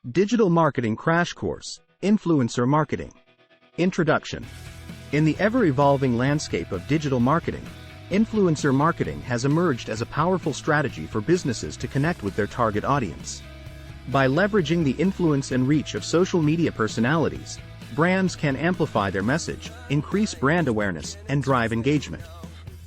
Digital Marketing Crash Course, Influencer Marketing. Introduction. In the ever-evolving landscape of digital marketing, influencer marketing has emerged as a powerful strategy for businesses to connect with their target audience. By leveraging the influence and reach of social media personalities, brands can amplify their message, increase brand awareness, and drive engagement.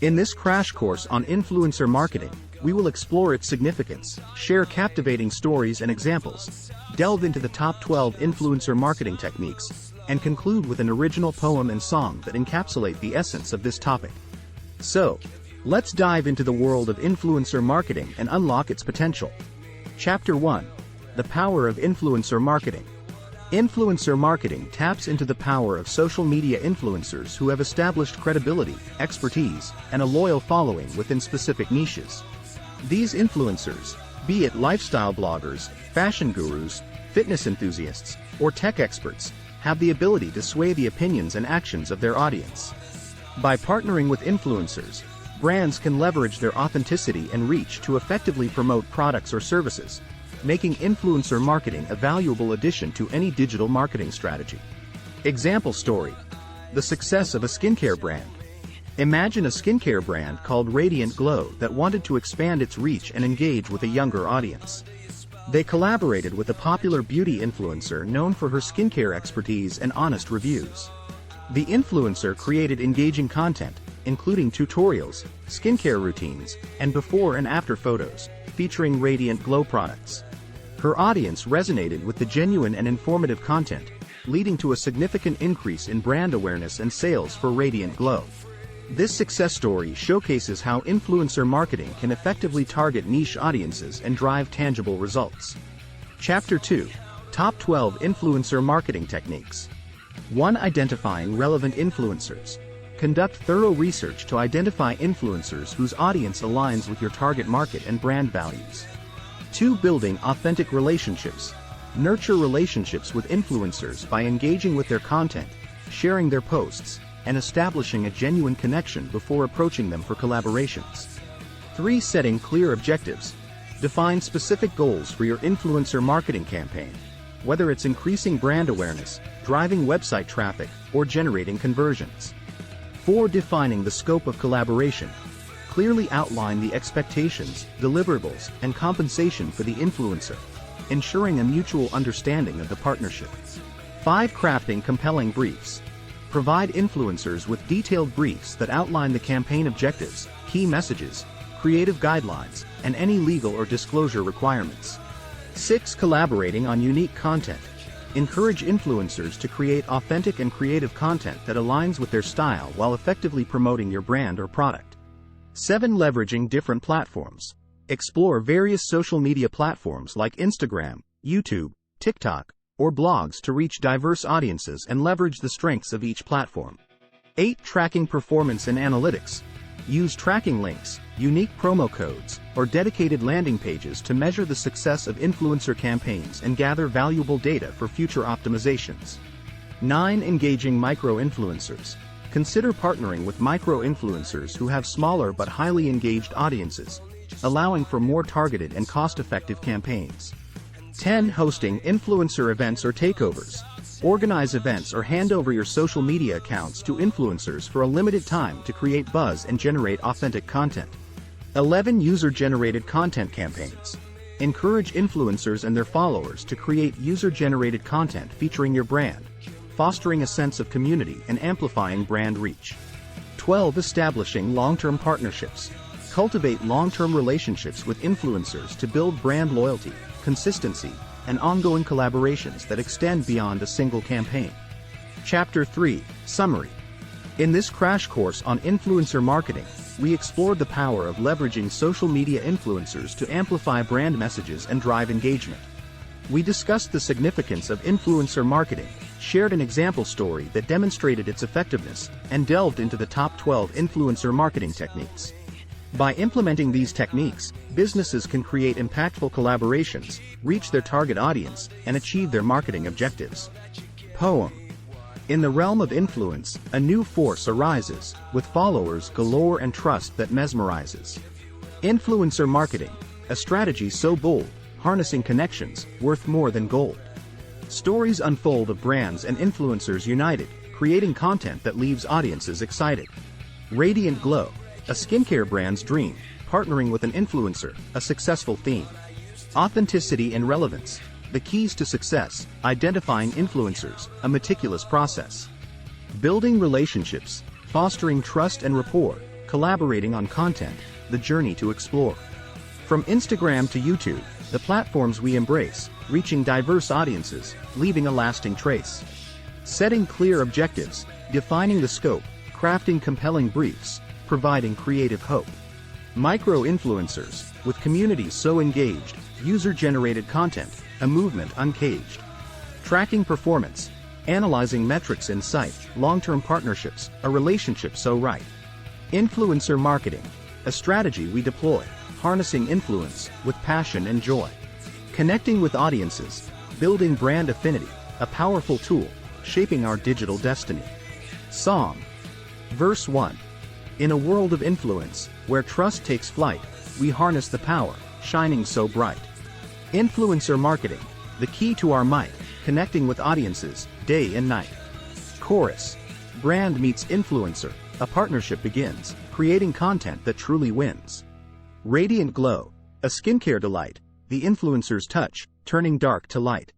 In this crash course on influencer marketing, we will explore its significance, share captivating stories and examples, delve into the top 12 influencer marketing techniques, and conclude with an original poem and song that encapsulate the essence of this topic. So, let's dive into the world of influencer marketing and unlock its potential. Chapter 1. The Power of Influencer Marketing. Influencer marketing taps into the power of social media influencers who have established credibility, expertise, and a loyal following within specific niches. These influencers, be it lifestyle bloggers, fashion gurus, fitness enthusiasts, or tech experts, have the ability to sway the opinions and actions of their audience. By partnering with influencers, brands can leverage their authenticity and reach to effectively promote products or services, making influencer marketing a valuable addition to any digital marketing strategy. Example story. The success of a skincare brand. Imagine a skincare brand called Radiant Glow that wanted to expand its reach and engage with a younger audience. They collaborated with a popular beauty influencer known for her skincare expertise and honest reviews. The influencer created engaging content, including tutorials, skincare routines, and before and after photos, featuring Radiant Glow products. Her audience resonated with the genuine and informative content, leading to a significant increase in brand awareness and sales for Radiant Glow. This success story showcases how influencer marketing can effectively target niche audiences and drive tangible results. Chapter 2. Top 12 Influencer Marketing Techniques. 1. Identifying relevant influencers. Conduct thorough research to identify influencers whose audience aligns with your target market and brand values. 2. Building authentic relationships. Nurture relationships with influencers by engaging with their content, sharing their posts, and establishing a genuine connection before approaching them for collaborations. 3. Setting clear objectives. Define specific goals for your influencer marketing campaign, whether it's increasing brand awareness, driving website traffic, or generating conversions. 4. Defining the scope of collaboration. Clearly outline the expectations, deliverables, and compensation for the influencer, ensuring a mutual understanding of the partnership. 5. Crafting compelling briefs. Provide influencers with detailed briefs that outline the campaign objectives, key messages, creative guidelines, and any legal or disclosure requirements. 6. Collaborating on unique content. Encourage influencers to create authentic and creative content that aligns with their style while effectively promoting your brand or product. 7. Leveraging different platforms. Explore various social media platforms like Instagram, YouTube, TikTok, or blogs to reach diverse audiences and leverage the strengths of each platform. 8. Tracking performance and analytics. Use tracking links, unique promo codes, or dedicated landing pages to measure the success of influencer campaigns and gather valuable data for future optimizations. 9. Engaging micro-influencers. Consider partnering with micro-influencers who have smaller but highly engaged audiences, allowing for more targeted and cost-effective campaigns. 10. Hosting influencer events or takeovers. Organize events or hand over your social media accounts to influencers for a limited time to create buzz and generate authentic content. 11. User-generated content campaigns. Encourage influencers and their followers to create user-generated content featuring your brand, fostering a sense of community and amplifying brand reach. 12. Establishing long-term partnerships. Cultivate long-term relationships with influencers to build brand loyalty, consistency, and ongoing collaborations that extend beyond a single campaign. Chapter 3. Summary. In this crash course on influencer marketing, we explored the power of leveraging social media influencers to amplify brand messages and drive engagement. We discussed the significance of influencer marketing, shared an example story that demonstrated its effectiveness, and delved into the top 12 influencer marketing techniques. By implementing these techniques, businesses can create impactful collaborations, reach their target audience, and achieve their marketing objectives. Poem. In the realm of influence, a new force arises, with followers galore and trust that mesmerizes. Influencer marketing, a strategy so bold, harnessing connections, worth more than gold. Stories unfold of brands and influencers united, creating content that leaves audiences excited. Radiant Glow, a skincare brand's dream, partnering with an influencer, a successful theme. Authenticity and relevance, the keys to success, identifying influencers, a meticulous process. Building relationships, fostering trust and rapport, collaborating on content, the journey to explore. From Instagram to YouTube, the platforms we embrace, reaching diverse audiences, leaving a lasting trace. Setting clear objectives, defining the scope, crafting compelling briefs, providing creative hope. Micro-influencers, with communities so engaged, user-generated content, a movement uncaged. Tracking performance, analyzing metrics in sight, long-term partnerships, a relationship so right. Influencer marketing, a strategy we deploy, harnessing influence with passion and joy. Connecting with audiences, building brand affinity, a powerful tool, shaping our digital destiny. Song. Verse 1. In a world of influence, where trust takes flight, we harness the power, shining so bright. Influencer marketing, the key to our might, connecting with audiences, day and night. Chorus. Brand meets influencer, a partnership begins, creating content that truly wins. Radiant Glow, a skincare delight, the influencer's touch, turning dark to light.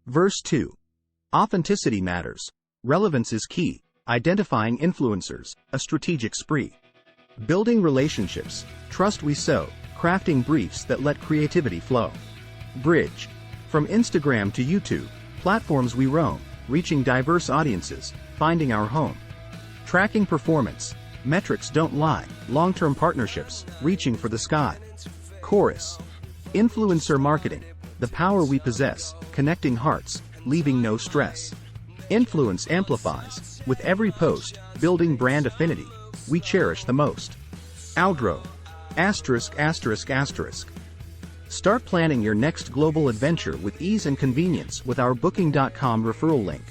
Verse 2. Authenticity matters. Relevance is key, identifying influencers, a strategic spree. Building relationships, trust we sow, crafting briefs that let creativity flow. Bridge. From Instagram to YouTube, platforms we roam, reaching diverse audiences, finding our home. Tracking performance, metrics don't lie, long-term partnerships, reaching for the sky. Chorus. Influencer marketing, the power we possess, connecting hearts, leaving no stress. Influence amplifies, with every post, building brand affinity, we cherish the most. Outro. ****. Start planning your next global adventure with ease and convenience with our Booking.com referral link.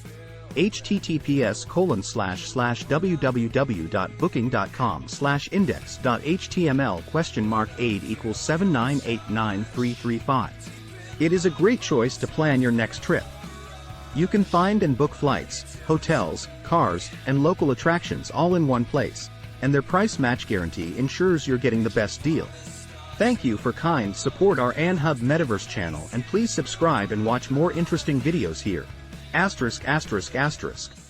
https://www.booking.com/index.html?8 equals 7989335. It is a great choice to plan your next trip. You can find and book flights, hotels, cars, and local attractions all in one place, and their price match guarantee ensures you're getting the best deal. Thank you for kind support our AnHub Metaverse channel, and please subscribe and watch more interesting videos here. *****.